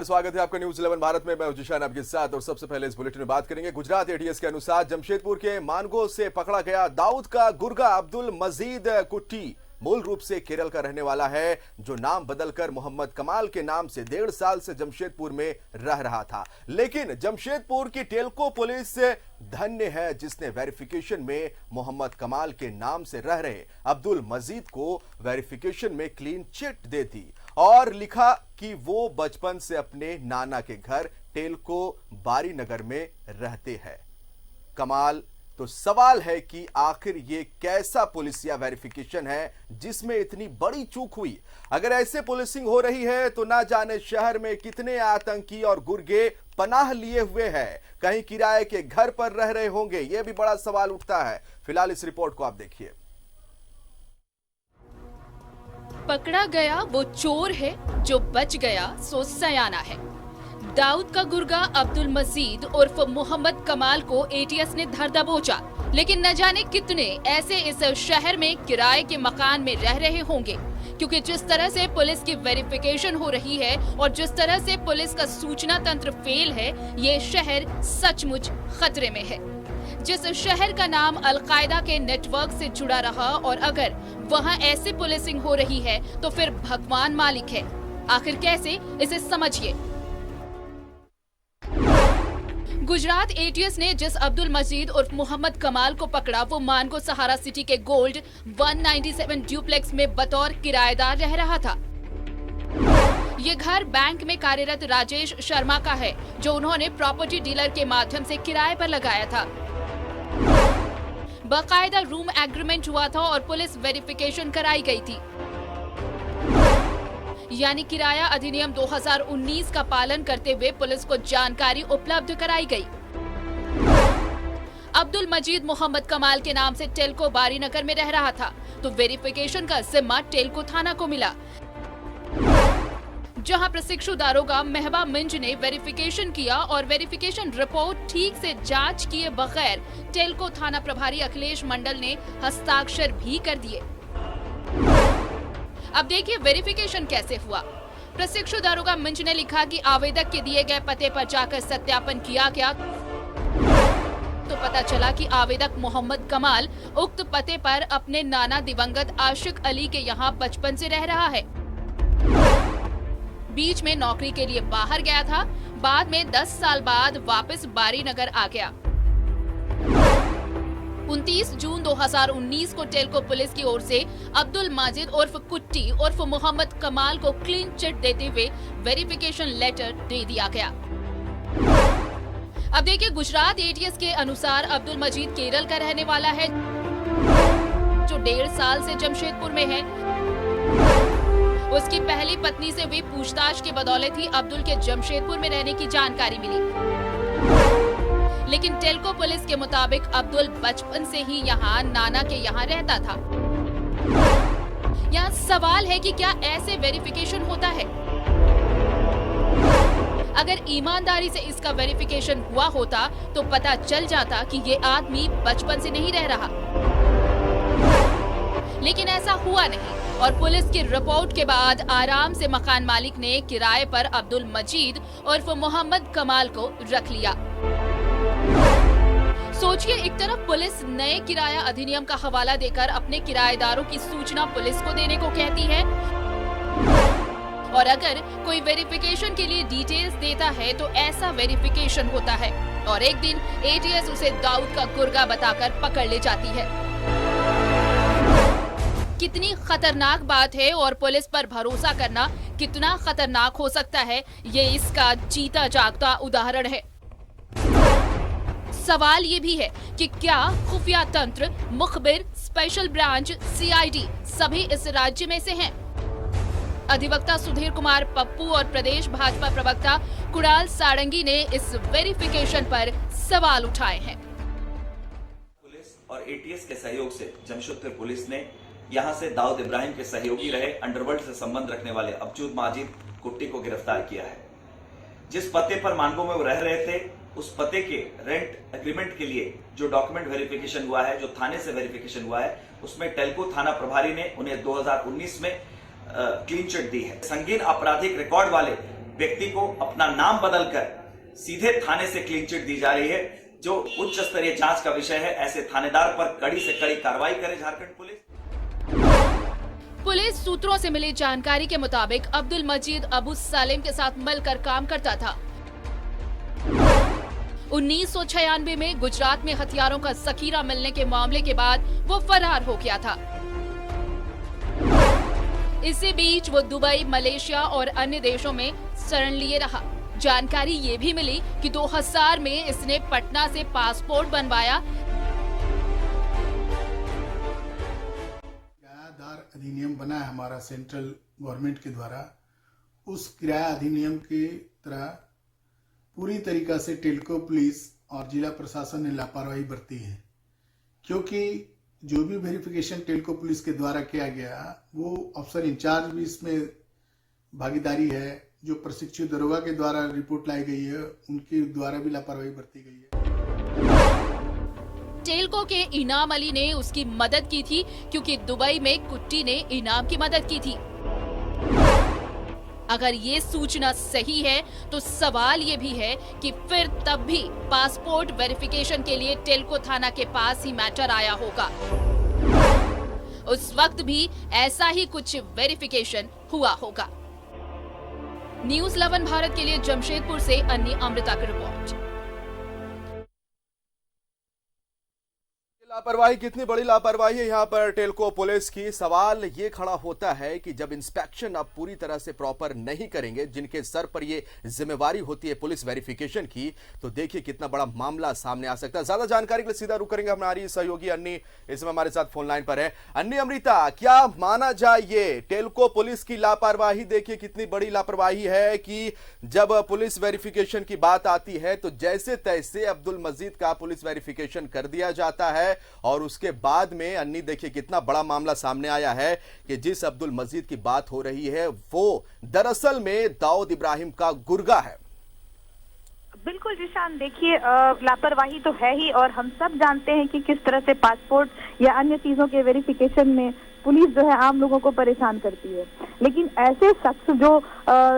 नमस्कार, स्वागत है आपका न्यूज 11 भारत में। मैं हूं जिशान आपके साथ और सबसे पहले इस बुलेटिन में बात करेंगे गुजरात एटीएस के अनुसार जमशेदपुर के मानगो से पकड़ा गया दाऊद का गुर्गा अब्दुल मजीद कुट्टी मूल रूप से केरल का रहने वाला है, जो नाम बदलकर मोहम्मद कमाल के नाम से 1.5 साल से जमशेदपुर में रह रहा था। लेकिन जमशेदपुर की टेल्को पुलिस धन्य है जिसने वेरिफिकेशन में मोहम्मद कमाल के नाम से रह रहे अब्दुल मजीद को वेरिफिकेशन में क्लीन चिट दे दी और लिखा कि वो बचपन से अपने नाना के घर टेल्को बारी नगर में रहते हैं। कमाल तो सवाल है कि आखिर ये कैसा पुलिसिया वेरिफिकेशन है जिसमें इतनी बड़ी चूक हुई। अगर ऐसे पुलिसिंग हो रही है तो ना जाने शहर में कितने आतंकी और गुर्गे पनाह लिए हुए हैं, कहीं किराए के घर पर रह रहे होंगे, यह भी बड़ा सवाल उठता है। फिलहाल इस रिपोर्ट को आप देखिए। पकड़ा गया वो चोर है, जो बच गया सो सयाना है। दाऊद का गुर्गा अब्दुल मजीद उर्फ मोहम्मद कमाल को एटीएस ने धर दबोचा, लेकिन न जाने कितने ऐसे इस शहर में किराए के मकान में रह रहे होंगे, क्योंकि जिस तरह से पुलिस की वेरिफिकेशन हो रही है और जिस तरह से पुलिस का सूचना तंत्र फेल है, ये शहर सचमुच खतरे में है। जिस शहर का नाम अलकायदा के नेटवर्क से जुड़ा रहा और अगर वहाँ ऐसी पुलिसिंग हो रही है तो फिर भगवान मालिक है। आखिर कैसे, इसे समझिए। गुजरात एटीएस ने जिस अब्दुल मजीद उर्फ मोहम्मद कमाल को पकड़ा वो मानगो सहारा सिटी के गोल्ड 197 ड्यूप्लेक्स में बतौर किराएदार रह रहा था। ये घर बैंक में कार्यरत राजेश शर्मा का है, जो उन्होंने प्रॉपर्टी डीलर के माध्यम से किराए पर लगाया था। बाकायदा रूम एग्रीमेंट हुआ था और पुलिस वेरिफिकेशन कराई गई थी, यानी किराया अधिनियम 2019 का पालन करते हुए पुलिस को जानकारी उपलब्ध कराई गई। अब्दुल मजीद मोहम्मद कमाल के नाम से टेल्को बारी नगर में रह रहा था, तो वेरिफिकेशन का जिम्मा टेल्को थाना को मिला, जहां प्रशिक्षु दारोगा महबा मिंज ने वेरिफिकेशन किया और वेरिफिकेशन रिपोर्ट ठीक से जांच किए बगैर टेल्को थाना प्रभारी अखिलेश मंडल ने हस्ताक्षर भी कर दिए। अब देखिए वेरिफिकेशन कैसे हुआ। प्रशिक्षु दारोगा मिंज ने लिखा कि आवेदक के दिए गए पते पर जाकर सत्यापन किया गया तो पता चला कि आवेदक मोहम्मद कमाल उक्त पते पर अपने नाना दिवंगत आशिक अली के यहाँ बचपन से रह रहा है। बीच में नौकरी के लिए बाहर गया था, बाद में 10 साल बाद वापस बारी नगर आ गया। 29 जून 2019 को टेल्को पुलिस की ओर से अब्दुल माजिद उर्फ कुट्टी उर्फ मोहम्मद कमाल को क्लीन चिट देते हुए वेरिफिकेशन लेटर दे दिया गया। अब देखिए, गुजरात एटीएस के अनुसार अब्दुल मजीद केरल का रहने वाला है, जो 1.5 साल से जमशेदपुर में है। उसकी पहली पत्नी से हुई पूछताछ की बदौलत ही अब्दुल के जमशेदपुर में रहने की जानकारी मिली, लेकिन टेल्को पुलिस के मुताबिक अब्दुल बचपन से ही यहाँ नाना के यहाँ रहता था। यहाँ सवाल है कि क्या ऐसे वेरिफिकेशन होता है? अगर ईमानदारी से इसका वेरिफिकेशन हुआ होता तो पता चल जाता कि ये आदमी बचपन से नहीं रह रहा, लेकिन ऐसा हुआ नहीं और पुलिस की रिपोर्ट के बाद आराम से मकान मालिक ने किराए पर अब्दुल मजीद उर्फ मोहम्मद कमाल को रख लिया। सोचिए, एक तरफ पुलिस नए किराया अधिनियम का हवाला देकर अपने किराएदारों की सूचना पुलिस को देने को कहती है, और अगर कोई वेरिफिकेशन के लिए डिटेल्स देता है तो ऐसा वेरिफिकेशन होता है और एक दिन एटीएस उसे दाऊद का गुर्गा बताकर पकड़ ले जाती है। कितनी खतरनाक बात है और पुलिस पर भरोसा करना कितना खतरनाक हो सकता है, ये इसका जीता जागता उदाहरण है। सवाल ये भी है कि क्या खुफिया तंत्र, मुखबिर, स्पेशल ब्रांच, सीआईडी सभी इस राज्य में से हैं? अधिवक्ता सुधीर कुमार पप्पू और प्रदेश भाजपा प्रवक्ता कुणाल सारंगी ने इस वेरिफिकेशन पर सवाल उठाए हैं। पुलिस और एटीएस के सहयोग से जमशेदपुर पुलिस ने यहां से दाऊद इब्राहिम के सहयोगी रहे अंडरवर्ल्ड से संबंध रखने वाले अब्दुल माजिद कुट्टी को गिरफ्तार किया है। जिस पते पर मानगो में वो रह रहे थे, उस पते के रेंट एग्रीमेंट के लिए जो डॉक्यूमेंट वेरिफिकेशन हुआ है, जो थाने से वेरिफिकेशन हुआ है, उसमें टेल्को थाना प्रभारी ने उन्हें 2019 में क्लीन चिट दी है। संगीन आपराधिक रिकॉर्ड वाले व्यक्ति को अपना नाम बदलकर सीधे थाने से क्लीन चिट दी जा रही है, जो उच्च स्तरीय जांच का विषय है। ऐसे थानेदार पर कड़ी से कड़ी कार्रवाई करे झारखंड पुलिस। पुलिस सूत्रों से मिली जानकारी के मुताबिक अब्दुल मजीद अबू सालेम के साथ मिलकर काम करता था। 1996 में गुजरात में हथियारों का जखीरा मिलने के मामले के बाद वो फरार हो गया था। इसी बीच वो दुबई, मलेशिया और अन्य देशों में शरण लिए रहा। जानकारी ये भी मिली कि 2000 में इसने पटना से पासपोर्ट बनवाया। किरायादार अधिनियम बना है हमारा सेंट्रल गवर्नमेंट के द्वारा। उस किराया अधिनियम की तरह पूरी तरीका से टेल्को पुलिस और जिला प्रशासन ने लापरवाही बरती है, क्योंकि जो भी वेरिफिकेशन टेल्को पुलिस के द्वारा किया गया वो अफसर इंचार्ज भी इसमें भागीदारी है। जो प्रशिक्षु दरोगा के द्वारा रिपोर्ट लाई गई है उनके द्वारा भी लापरवाही बरती गई है। टेल्को के इनाम अली ने उसकी मदद की थी, क्योंकि दुबई में कुट्टी ने इनाम की मदद की थी। अगर ये सूचना सही है तो सवाल ये भी है कि फिर तब भी पासपोर्ट वेरिफिकेशन के लिए टेल्को थाना के पास ही मैटर आया होगा। उस वक्त भी ऐसा ही कुछ वेरिफिकेशन हुआ होगा। न्यूज़ 11 भारत के लिए जमशेदपुर से अन्नी अमृता की रिपोर्ट। लापरवाही, कितनी बड़ी लापरवाही है यहाँ पर टेल्को पुलिस की। सवाल ये खड़ा होता है कि जब इंस्पेक्शन अब पूरी तरह से प्रॉपर नहीं करेंगे, जिनके सर पर ये जिम्मेवारी होती है पुलिस वेरिफिकेशन की, तो देखिए कितना बड़ा मामला सामने आ सकता है। ज्यादा जानकारी के लिए सीधा रुख करेंगे हमारी सहयोगी अन्नी, इसमें हमारे साथ फोन लाइन पर है। अन्नी अमृता, क्या माना जाए ये टेल्को पुलिस की लापरवाही? देखिए कितनी बड़ी लापरवाही है कि जब पुलिस वेरिफिकेशन की बात आती है तो जैसे तैसे अब्दुल मजीद का पुलिस वेरिफिकेशन कर दिया जाता है, और उसके बाद में अन्नी देखिए कितना बड़ा मामला सामने आया है कि जिस अब्दुल मजीद की बात हो रही है वो दरअसल में दाऊद इब्राहिम का गुर्गा है। बिल्कुल जिशान, देखिए लापरवाही तो है ही, और हम सब जानते हैं कि किस तरह से पासपोर्ट या अन्य चीजों के वेरिफिकेशन में पुलिस जो है आम लोगों को परेशान करती है। लेकिन ऐसे शख्स जो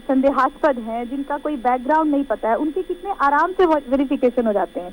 संदेहास्पद हैं, जिनका कोई बैकग्राउंड नहीं पता है, उनके कितने आराम से वेरिफिकेशन हो जाते हैं।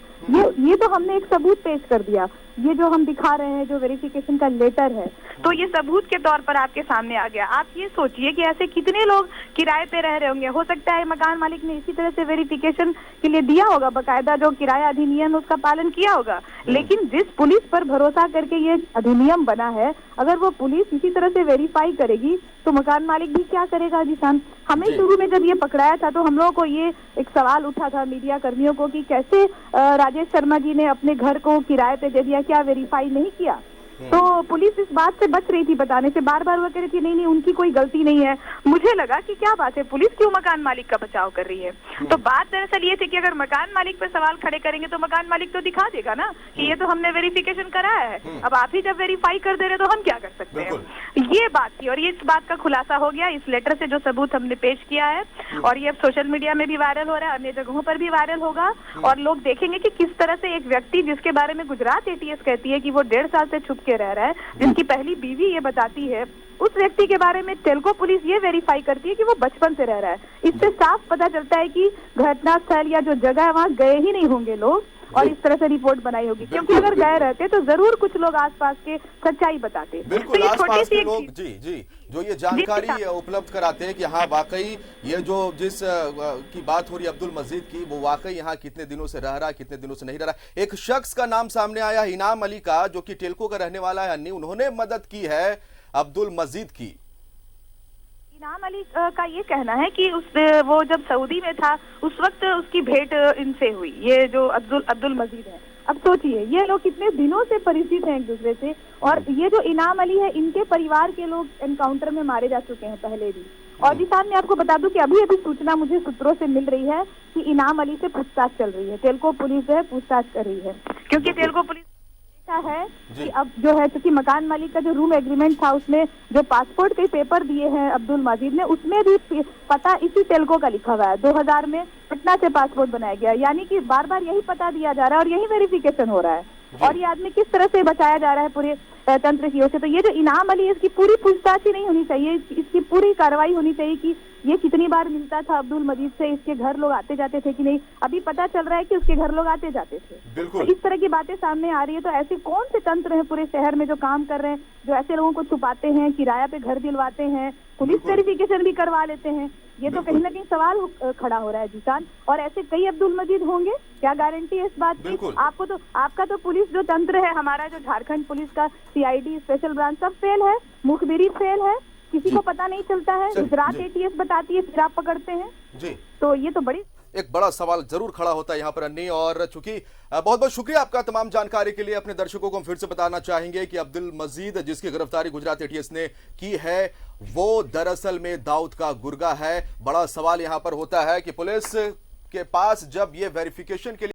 ये तो हमने एक सबूत पेश कर दिया। ये जो हम दिखा रहे हैं जो वेरिफिकेशन का लेटर है, तो ये सबूत के तौर पर आपके सामने आ गया। आप ये सोचिए कि ऐसे कितने लोग किराए पे रह रहे होंगे। हो सकता है मकान मालिक ने इसी तरह से वेरिफिकेशन के लिए दिया होगा, बकायदा जो किराया अधिनियम उसका पालन किया होगा। लेकिन जिस पुलिस पर भरोसा करके ये अधिनियम बना है, अगर वो पुलिस इसी तरह से वेरीफाई करेगी तो मकान मालिक भी क्या करेगा जिशान? हमें शुरू में जब ये पकड़ाया था तो हम लोगों को ये एक सवाल उठा था मीडिया कर्मियों को कि कैसे राजेश शर्मा जी ने अपने घर को किराए पे दे दिया, क्या वेरीफाई नहीं किया? तो पुलिस इस बात से बच रही थी बताने से, बार बार वो कह रही थी नहीं उनकी कोई गलती नहीं है। मुझे लगा कि क्या बात है, पुलिस क्यों मकान मालिक का बचाव कर रही है? तो बात दरअसल ये थी कि अगर मकान मालिक पे सवाल खड़े करेंगे तो मकान मालिक तो दिखा देगा ना कि ये तो हमने वेरिफिकेशन कराया है, अब आप ही जब वेरीफाई कर दे रहे तो हम क्या कर सकते हैं। ये बात थी, और ये इस बात का खुलासा हो गया इस लेटर से जो सबूत हमने पेश किया है, और ये अब सोशल मीडिया में भी वायरल हो रहा है, अन्य जगहों पर भी वायरल होगा, और लोग देखेंगे कि किस तरह से एक व्यक्ति जिसके बारे में गुजरात एटीएस कहती है कि वो 1.5 साल से छुप के रह रहा है, जिनकी पहली बीवी ये बताती है, उस व्यक्ति के बारे में टेल्को पुलिस ये वेरीफाई करती है कि वो बचपन से रह रहा है। इससे साफ पता चलता है कि घटनास्थल या जो जगह है वहाँ गए ही नहीं होंगे लोग, और इस तरह से रिपोर्ट बनाई होगी, क्योंकि अगर गए रहते तो जरूर कुछ लोग आसपास के सच्चाई बताते। बिल्कुल, तो आसपास के लोग जी जो ये जानकारी उपलब्ध कराते हैं कि हाँ वाकई ये जो जिस की बात हो रही है अब्दुल मजीद की, वो वाकई यहाँ कितने दिनों से रह रहा है, कितने दिनों से नहीं रह रहा। एक शख्स का नाम सामने आया, इनाम अली का, जो कि टेल्को का रहने वाला है अन्नी, उन्होंने मदद की है अब्दुल मजीद की। इनाम अली का ये कहना है कि वो जब सऊदी में था उस वक्त उसकी भेंट इनसे हुई, ये जो अब्दुल मजीद है। अब सोचिए ये लोग कितने दिनों से परिचित हैं एक दूसरे से, और ये जो इनाम अली है इनके परिवार के लोग एनकाउंटर में मारे जा चुके हैं पहले भी। और जिसान मैं आपको बता दूं कि अभी सूचना मुझे सूत्रों से मिल रही है कि इनाम अली से पूछताछ चल रही है, टेल्को पुलिस जो है पूछताछ कर रही है, क्योंकि टेल्को पुलिस है कि अब जो है क्योंकि मकान मालिक का जो रूम एग्रीमेंट था उसमें जो पासपोर्ट के पेपर दिए हैं अब्दुल मजीद ने, उसमें भी पता इसी टेल्को का लिखा हुआ है। 2000 में पटना से पासपोर्ट बनाया गया, यानी कि बार बार यही पता दिया जा रहा है और यही वेरिफिकेशन हो रहा है। और ये आदमी किस तरह से बचाया जा रहा है पूरे तंत्र की ओर से। तो ये जो इनाम अली है, इसकी पूरी पूछताछ ही नहीं होनी चाहिए, इसकी पूरी कार्रवाई होनी चाहिए कि ये कितनी बार मिलता था अब्दुल मजीद से, इसके घर लोग आते जाते थे कि नहीं। अभी पता चल रहा है कि उसके घर लोग आते जाते थे। बिल्कुल। तो इस तरह की बातें सामने आ रही है। तो ऐसे कौन से तंत्र हैं पूरे शहर में जो काम कर रहे हैं, जो ऐसे लोगों को छुपाते हैं, किराया पे घर दिलवाते हैं, पुलिस वेरिफिकेशन भी करवा लेते हैं। ये तो कहीं ना कहीं सवाल खड़ा हो रहा है जीशान। और ऐसे कई अब्दुल मजीद होंगे, क्या गारंटी है इस बात की? आपका तो पुलिस जो तंत्र है हमारा, जो झारखंड पुलिस का सीआईडी स्पेशल ब्रांच, सब फेल है, मुखबिरी फेल है, किसी को पता नहीं चलता है। गुजरात एटीएस बताती है, फिर आप पकड़ते हैं जी। तो ये तो एक बड़ा सवाल जरूर खड़ा होता है यहाँ पर अन्नी। और चूंकि बहुत बहुत शुक्रिया आपका तमाम जानकारी के लिए। अपने दर्शकों को हम फिर से बताना चाहेंगे कि अब्दुल मजीद जिसकी गिरफ्तारी गुजरात एटीएस ने की है, वो दरअसल में दाऊद का गुर्गा है। बड़ा सवाल यहाँ पर होता है कि पुलिस के पास जब ये वेरिफिकेशन के लिए